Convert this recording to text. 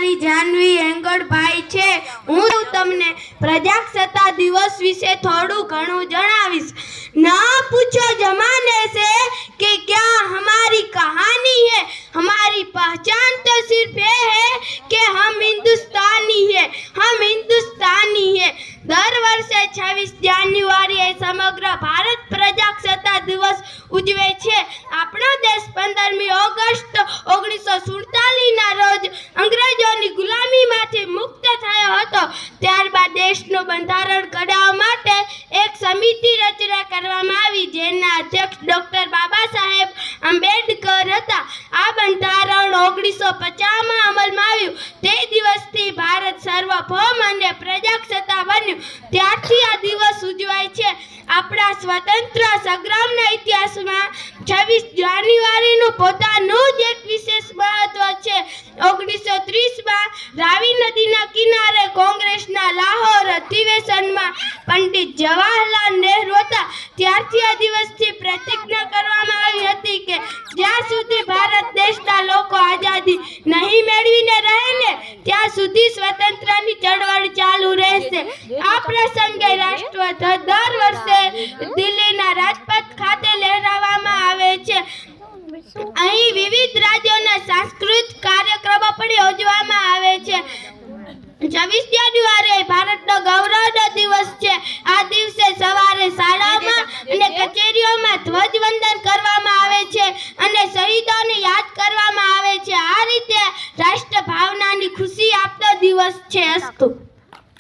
તમારી જાનવી એંગળભાઈ છે। હું તમને પ્રજાસત્તાક દિવસ વિશે થોડું ઘણું જણાવીશ। ના પૂછો जमाने से कि क्या हमारी कहानी है, हमारी पहचान तो सिर्फ ये है कि हम हिंदुस्तानी है, हम हिंदुस्तानी है। दर वर्षे 26 जान्युआरीए समग्र भारत प्रजासत्ताक दिवस उजवे छे। આપણો દેશ 15મી ઓગસ્ટ 1947 ના રોજ અંગ્રેજોની ગુલામીમાંથી મુક્ત થયો હતો। ત્યારબાદ દેશનું બંધારણ ઘડવા માટે એક સમિતિ રચના કરવામાં આવી, જેના અધ્યક્ષ ડોક્ટર બાબા સાહેબ આંબેડકર હતા। આ બંધારણ 1950માં અમલમાં આવ્યું। તે દિવસથી ભારત સર્વભૌમ અને પ્રજાસત્તાક બન્યું। ત્યારથી આ દિવસ ઉજવાય છે। આપણા સ્વતંત્ર સંગ્રામના ઇતિહાસમાં 26 જાન્યુઆરીનું પોતાનું જ એક વિશેષ મહત્વ છે। 1930માં રાવી નદીના કિનારે કોંગ્રેસના લાહોર અધિવેશનમાં પંડિત જવાહરલાલ નહેરુ હતા। ત્યારથી આ દિવસથી પ્રતિજ્ઞા કરવામાં આવી હતી કે જ્યાં સુધી